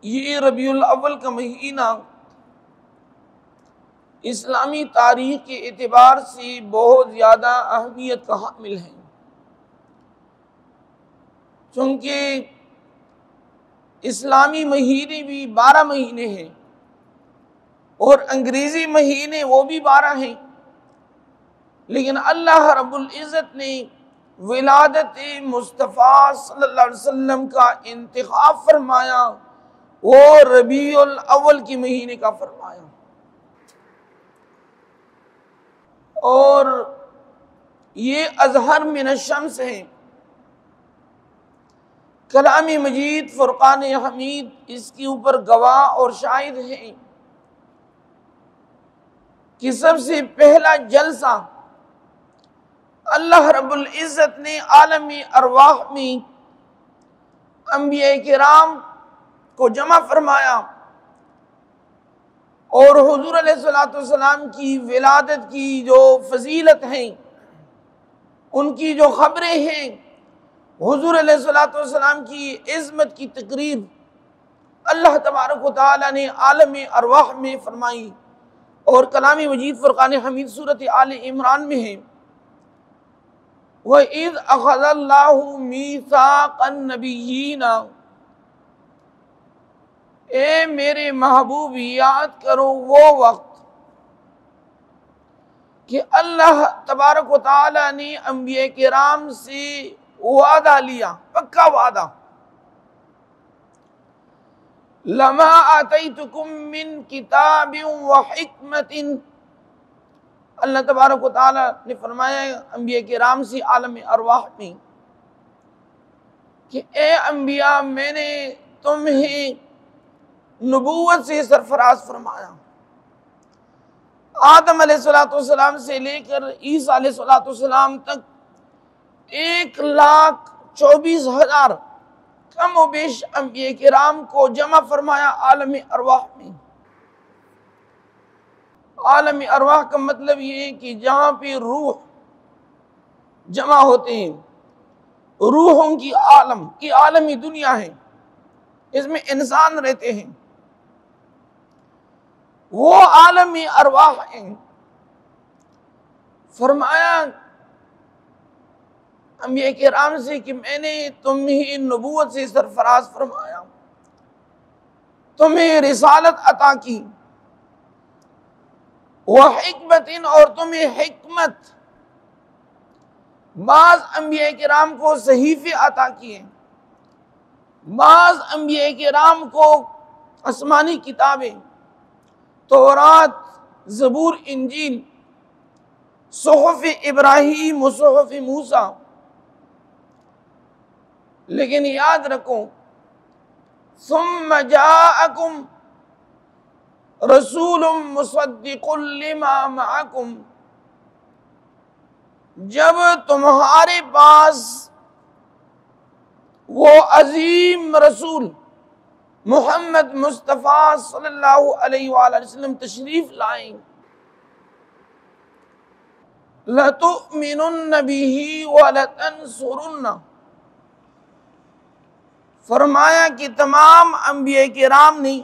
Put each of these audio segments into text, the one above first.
یہ ربیع الاول کا مہینہ اسلامی تاریخ کے اعتبار سے بہت زیادہ اہمیت کا حامل ہے، چونکہ اسلامی مہینے بھی 12 مہینے ہیں اور انگریزی مہینے وہ بھی 12 ہیں، لیکن اللہ رب العزت نے ولادت مصطفیٰ صلی اللہ علیہ وسلم کا انتخاب فرمایا، وہ ربیع الاول کے مہینے کا فرمایا، اور یہ اظہر من الشمس ہے۔ کلام مجید فرقان حمید اس کے اوپر گواہ اور شاہد ہیں کہ سب سے پہلا جلسہ اللہ رب العزت نے عالم ارواح میں انبیاء کرام کو جمع فرمایا، اور حضور علیہ الصلوۃ والسلام کی ولادت کی جو فضیلت ہیں، ان کی جو خبریں ہیں، حضور علیہ الصلوۃ والسلام کی عظمت کی تقریر اللہ تبارک و تعالیٰ نے عالم ارواح میں فرمائی، اور کلام مجید فرقان حمید سورۃ آل عمران میں ہے، وَإِذْ أَخَذَ اللَّهُ مِيثَاقَ النَّبِيِّينَ، اے میرے محبوب یاد کرو وہ وقت کہ اللہ تبارک و تعالیٰ نے انبیاء کرام سے وعدہ لیا، پکا وعدہ، لما آتیتکم من کتاب و حکمت، اللہ تبارک و تعالیٰ نے فرمایا انبیاء کرام سے عالم ارواح میں کہ اے انبیاء، میں نے تمہیں نبوت سے سرفراز فرمایا، آدم علیہ السلام سے لے کر عیسیٰ علیہ السلام تک 1,24,000 کم و بیش انبیاء کرام کو جمع فرمایا عالم ارواح میں۔ عالم ارواح کا مطلب یہ ہے کہ جہاں پہ روح جمع ہوتے ہیں، روحوں کی عالم کی عالمی دنیا ہے، اس میں انسان رہتے ہیں، وہ عالم ارواح ہیں۔ فرمایا انبیاء کرام سے کہ میں نے تمہیں نبوت سے سرفراز فرمایا، تمہیں رسالت عطا کی، وحکمت، اور تمہیں حکمت، بعض انبیاء کرام کو صحیفے عطا کیے، بعض انبیاء کرام کو آسمانی کتابیں، تورات، زبور، انجیل، صحف ابراہیم و صحف موسیٰ، لیکن یاد رکھو ثم جاءکم رسول مصدق لما معکم، جب تمہارے پاس وہ عظیم رسول محمد مصطفیٰ صلی اللہ علیہ وآلہ وسلم تشریف لائیں، لَتُؤْمِنُنَّ بِهِ وَلَتَنْصُرُنَّ، فرمایا کہ تمام انبیاء کرام نے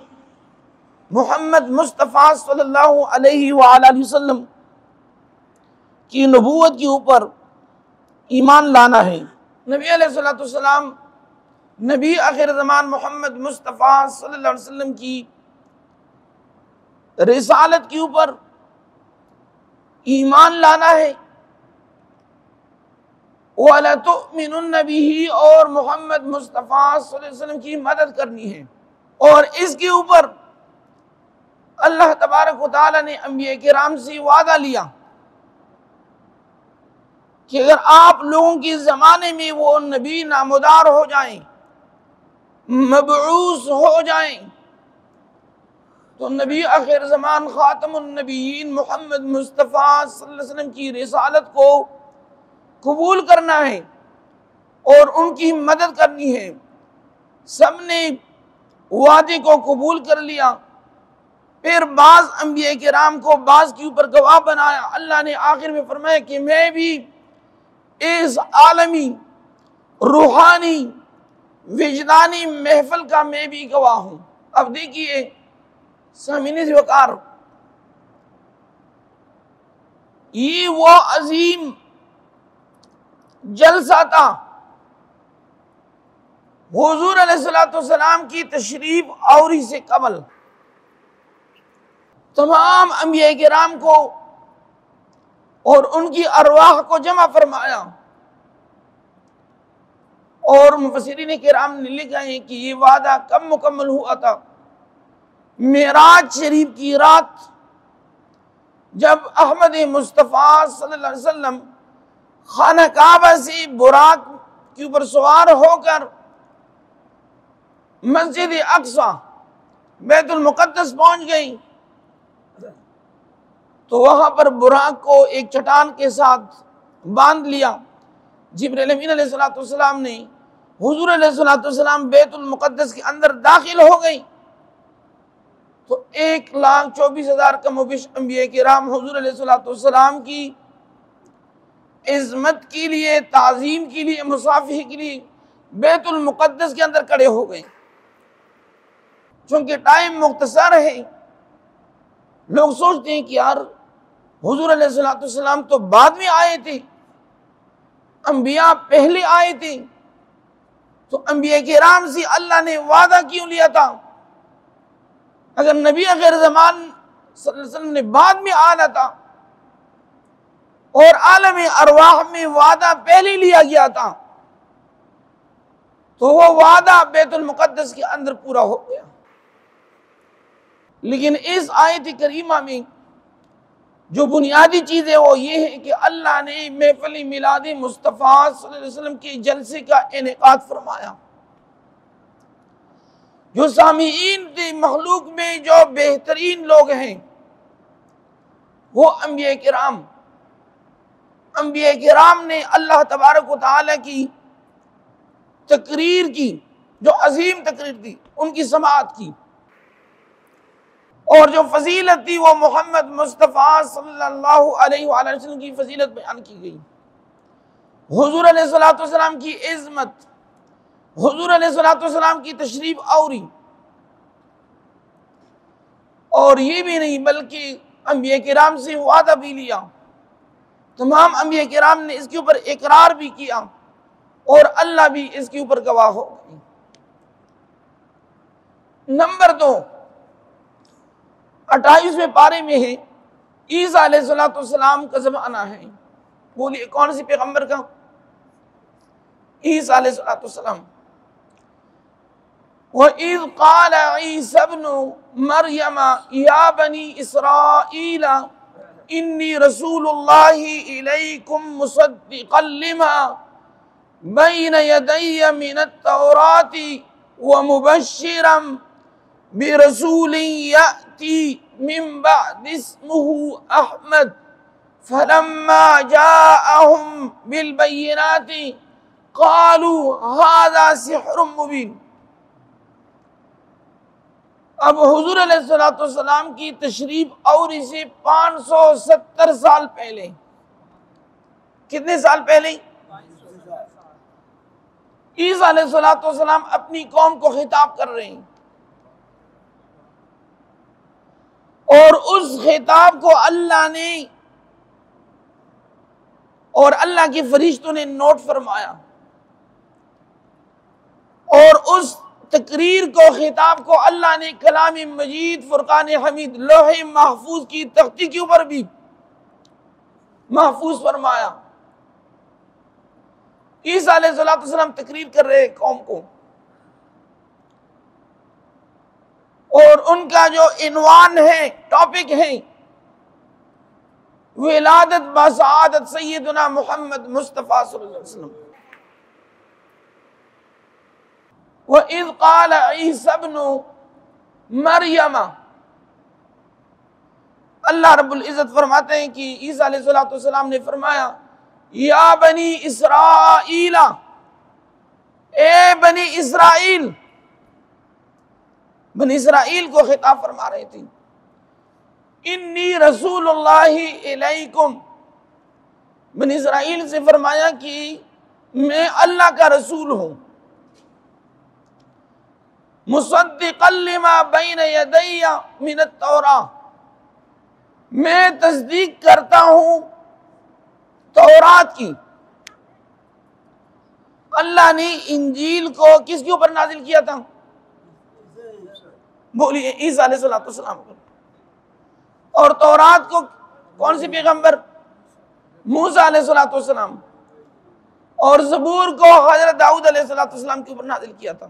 محمد مصطفیٰ صلی اللہ علیہ وآلہ وسلم کی نبوت کے اوپر ایمان لانا ہے۔ نبی علیہ السلام، نبی آخر زمان محمد مصطفیٰ صلی اللہ علیہ وسلم کی رسالت کے اوپر ایمان لانا ہے، وَلَتُؤْمِنُنَّ بِهِ، اور محمد مصطفیٰ صلی اللہ علیہ وسلم کی مدد کرنی ہے، اور اس کے اوپر اللہ تبارک و تعالیٰ نے انبیاء کرام سے وعدہ لیا کہ اگر آپ لوگوں کے زمانے میں وہ نبی نامدار ہو جائیں، مبعوث ہو جائیں، تو نبی آخر زمان خاتم النبیین محمد مصطفیٰ صلی اللہ علیہ وسلم کی رسالت کو قبول کرنا ہے اور ان کی مدد کرنی ہے۔ سب نے وعدے کو قبول کر لیا، پھر بعض انبیاء کرام کو بعض کے اوپر گواہ بنایا۔ اللہ نے آخر میں فرمایا کہ میں بھی اس عالمی روحانی وجدانی محفل کا میں بھی گواہ ہوں۔ اب دیکھیے سامعین سے وقار، یہ وہ عظیم جلسہ تھا حضور علیہ السلام کی تشریف آوری سے قبل تمام انبیاء کرام کو اور ان کی ارواح کو جمع فرمایا، اور مفسرین کرام نے لکھا ہے کہ یہ وعدہ کب مکمل ہوا تھا؟ معراج شریف کی رات، جب احمد مصطفیٰ صلی اللہ علیہ وسلم خانہ کعبہ سے براق کے اوپر سوار ہو کر مسجد اقصی بیت المقدس پہنچ گئی، تو وہاں پر براق کو ایک چٹان کے ساتھ باندھ لیا۔ جبرائیل امین علیہ السلام نے حضور علیہ السلام بیت المقدس کے اندر داخل ہو گئی، تو 1,24,000 کم و بیش انبیاء کرام حضور علیہ السلام کی عظمت کے لیے، تعظیم کے لیے، مصافحہ کے لیے بیت المقدس کے اندر کھڑے ہو گئے۔ چونکہ ٹائم مختصر ہے، لوگ سوچتے ہیں کہ یار حضور علیہ السلام تو بعد میں آئے تھے، انبیاء پہلے آئے تھے، تو انبیاء کرام سے اللہ نے وعدہ کیوں لیا تھا؟ اگر نبی آخر زمان صلی اللہ علیہ وسلم نے بعد میں آنا تھا اور عالم ارواح میں وعدہ پہلے لیا گیا تھا، تو وہ وعدہ بیت المقدس کے اندر پورا ہو گیا۔ لیکن اس آیت کریمہ میں جو بنیادی چیز ہے وہ یہ ہے کہ اللہ نے محفل میلاد مصطفیٰ صلی اللہ علیہ وسلم کے جلسے کا انعقاد فرمایا۔ جو سامعین تھے، مخلوق میں جو بہترین لوگ ہیں وہ انبیاء کرام، انبیاء کرام نے اللہ تبارک و تعالی کی تقریر کی، جو عظیم تقریر تھی، ان کی سماعت کی، اور جو فضیلت تھی وہ محمد مصطفیٰ صلی اللہ علیہ وآلہ وسلم کی فضیلت بیان کی گئی۔ حضور علیہ السلام کی عظمت، حضور علیہ السلام کی تشریف آوری، اور یہ بھی نہیں بلکہ انبیاء کرام سے وعدہ بھی لیا، تمام انبیاء کرام نے اس کے اوپر اقرار بھی کیا، اور اللہ بھی اس کے اوپر گواہ ہو گئی۔ نمبر 2، 28ویں پارے میں ہے عیسیٰ علیہ السلام کا زمانہ ہے۔ بولیے کون سی پیغمبر کا؟ عیسیٰ علیہ السلام۔ وَإِذْ قَالَ عِيسَى ابْنُ مَرْيَمَ يَا بَنِي إِسْرَائِيلَ إِنِّي رَسُولُ اللَّهِ إِلَيْكُمْ مُصَدِّقًا لِمَا بَيْنَ يَدَيَّ مِنَ التَّوْرَاةِ وَمُبَشِّرًا بِرَسُولٍ يَأْتِي مِن بَعْدِي اسْمُهُ أَحْمَدُ فَلَمَّا جَاءَهُم بِالْبَيِّنَاتِ قَالُوا هَذَا سِحْرٌ مُبِينٌ۔ اب حضور علیہ السلام کی تشریف آوری سے 570 سال پہلے، کتنے سال پہلے؟ عیسیٰ علیہ السلام اپنی قوم کو خطاب کر رہے ہیں، اور اس خطاب کو اللہ نے اور اللہ کے فرشتوں نے نوٹ فرمایا، اور اس تقریر کو، خطاب کو اللہ نے کلام مجید، فرقان حمید، لوح محفوظ کی تختی کے اوپر بھی محفوظ فرمایا۔ عیسیٰ علیہ السلام تقریر کر رہے قوم کو، اور ان کا جو عنوان ہے، ٹاپک ہے، ولادت بسعادت سیدنا محمد مصطفیٰ صلی اللہ علیہ وسلم۔ وَإِذْ قَالَ عِيسَى ابْنُ مَرْيَمَ، اللہ رب العزت فرماتے ہیں کہ عیسیٰ علیہ السلام نے فرمایا، یا بنی اسرائیل، اے بنی اسرائیل، بنی اسرائیل کو خطاب فرما رہے تھے، انی رسول اللہ الیکم، بنی اسرائیل سے فرمایا کہ میں اللہ کا رسول ہوں، مصدقا لما بین یدی من التوراۃ، میں تصدیق کرتا ہوں تورات کی۔ اللہ نے انجیل کو کس کے اوپر نازل کیا تھا؟ بولیے، عیسیٰ علیہ السلام کو۔ اور تورات کو کون سی پیغمبر؟ موسیٰ علیہ السلام۔ اور زبور کو حضرت داؤد علیہ السلام کے اوپر نازل کیا تھا۔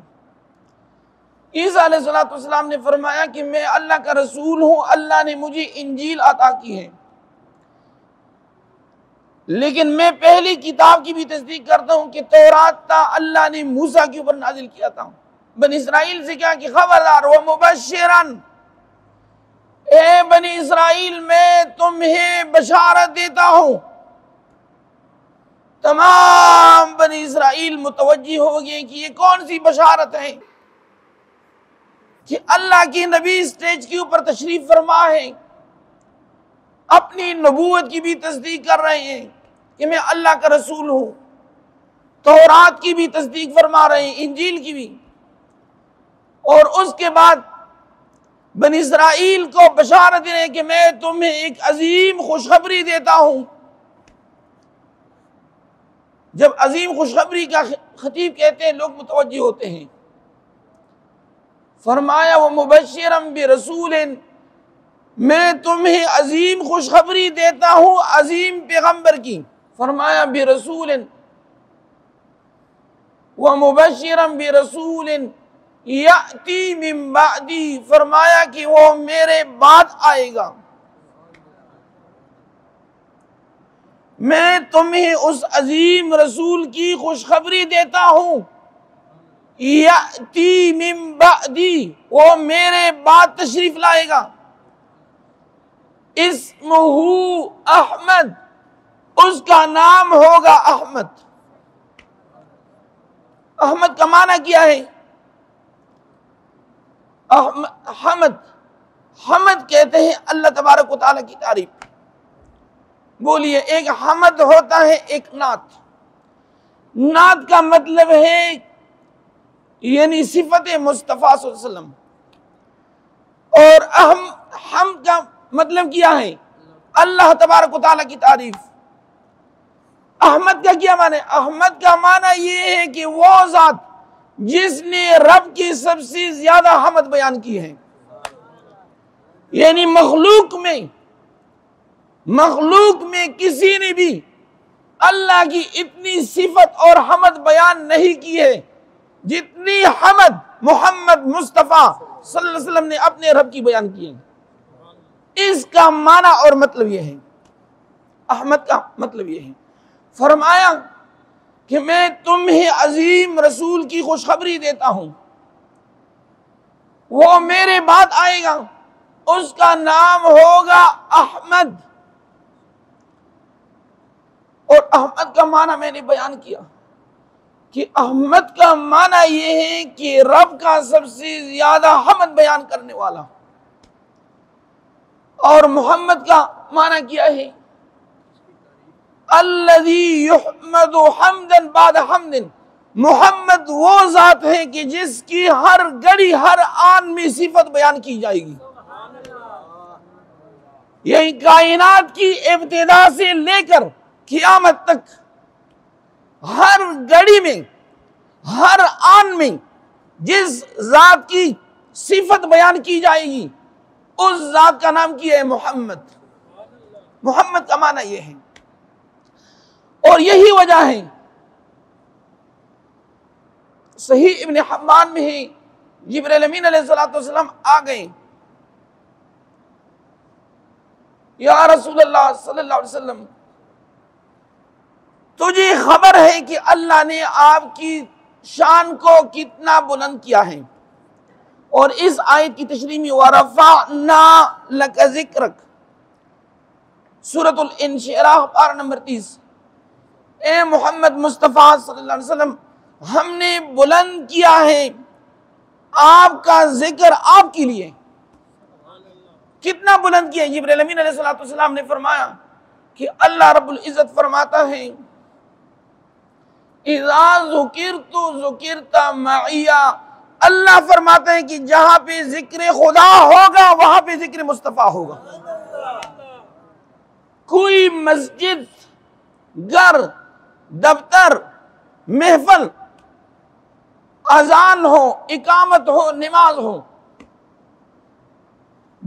عیسیٰ علیہ السلام نے فرمایا کہ میں اللہ کا رسول ہوں، اللہ نے مجھے انجیل عطا کی ہے، لیکن میں پہلی کتاب کی بھی تصدیق کرتا ہوں کہ تورات تھا، اللہ نے موسیٰ کے اوپر نازل کیا تھا۔ بنی اسرائیل سے کیا کہ خبردار ومبشراً، اے بنی اسرائیل میں تمہیں بشارت دیتا ہوں۔ تمام بنی اسرائیل متوجہ ہو گئے کہ یہ کون سی بشارت ہے کہ اللہ کی نبی سٹیج کے اوپر تشریف فرما ہے، اپنی نبوت کی بھی تصدیق کر رہے ہیں کہ میں اللہ کا رسول ہوں، تورات کی بھی تصدیق فرما رہے ہیں، انجیل کی بھی، اور اس کے بعد بنی اسرائیل کو بشارت دے کہ میں تمہیں ایک عظیم خوشخبری دیتا ہوں۔ جب عظیم خوشخبری کا خطیب کہتے ہیں لوگ متوجہ ہوتے ہیں۔ فرمایا وَمُبَشِّرًا بِرَسُولٍ، میں تمہیں عظیم خوشخبری دیتا ہوں عظیم پیغمبر کی۔ فرمایا بِرَسُولٍ وَمُبَشِّرًا بِرَسُولٍ یأتی من بعدی، فرمایا کہ وہ میرے بعد آئے گا۔ میں تمہیں اس عظیم رسول کی خوشخبری دیتا ہوں، یأتی من بعدی، وہ میرے بعد تشریف لائے گا۔ اسمہ احمد، اس کا نام ہوگا احمد۔ احمد کا معنی کیا ہے؟ حمد، حمد کہتے ہیں اللہ تبارک و تعالیٰ کی تعریف۔ بولیے، ایک حمد ہوتا ہے، ایک نعت۔ نعت کا مطلب ہے یعنی صفت مصطفیٰ صلی اللہ علیہ وسلم، اور حمد کا مطلب کیا ہے؟ اللہ تبارک و تعالیٰ کی تعریف۔ احمد کا کیا معنی ہے؟ احمد کا معنی یہ ہے کہ وہ ذات جس نے رب کی سب سے زیادہ حمد بیان کی ہے، یعنی مخلوق میں کسی نے بھی اللہ کی اتنی صفت اور حمد بیان نہیں کی ہے جتنی حمد محمد مصطفیٰ صلی اللہ علیہ وسلم نے اپنے رب کی بیان کی ہے۔ اس کا معنی اور مطلب یہ ہے، احمد کا مطلب یہ ہے۔ فرمایا کہ میں تمہیں عظیم رسول کی خوشخبری دیتا ہوں، وہ میرے بعد آئے گا، اس کا نام ہوگا احمد۔ اور احمد کا معنی میں نے بیان کیا کہ احمد کا معنی یہ ہے کہ رب کا سب سے زیادہ حمد بیان کرنے والا، اور محمد کا معنی کیا ہے؟ الذی یحمد حمدا بعد حمد، محمد وہ ذات ہے کہ جس کی ہر گھڑی ہر آن میں صفت بیان کی جائے گی۔ یہی کائنات کی ابتدا سے لے کر قیامت تک ہر گھڑی میں ہر آن میں جس ذات کی صفت بیان کی جائے گی اس ذات کا نام کیا ہے؟ محمد۔ محمد کا معنی یہ ہے، اور یہی وجہ ہے صحیح ابن حبان میں ہے، جبرائیل امین علیہ السلام آ گئے، یا رسول اللہ صلی اللہ علیہ وسلم تجھے خبر ہے کہ اللہ نے آپ کی شان کو کتنا بلند کیا ہے، اور اس آیت کی تشریح میں وَرَفَعْنَا لَكَ ذِكْرَكَ، سورۃ الانشراح پارہ نمبر 30، اے محمد مصطفیٰ صلی اللہ علیہ وسلم ہم نے بلند کیا ہے آپ کا ذکر آپ کے لیے۔ کتنا بلند کیا؟ جبرائیل امین علیہ السلام نے فرمایا کہ اللہ رب العزت فرماتا ہے اِذَا ذُكِرْتُ ذُكِرْتَ مَعِيَّ اللہ فرماتے ہیں کہ جہاں پہ ذکر خدا ہوگا وہاں پہ ذکر مصطفیٰ ہوگا۔ کوئی مسجد، گھر، دفتر، محفل، اذان ہو، اقامت ہو، نماز ہو،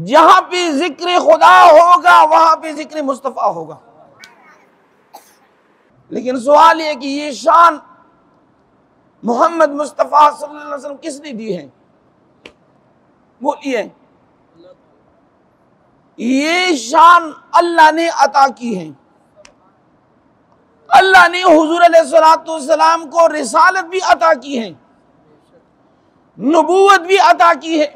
جہاں پہ ذکر خدا ہوگا وہاں پہ ذکر مصطفیٰ ہوگا۔ لیکن سوال یہ کہ یہ شان محمد مصطفیٰ صلی اللہ علیہ وسلم کس نے دی ہے؟ بولیے، یہ شان اللہ نے عطا کی ہے۔ اللہ نے حضور علیہ السلام کو رسالت بھی عطا کی ہے، نبوت بھی عطا کی ہے۔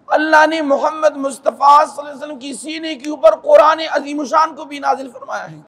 اللہ نے محمد مصطفیٰ صلی اللہ علیہ وسلم کی سینے کے اوپر قرآن عظیم الشان کو بھی نازل فرمایا ہے۔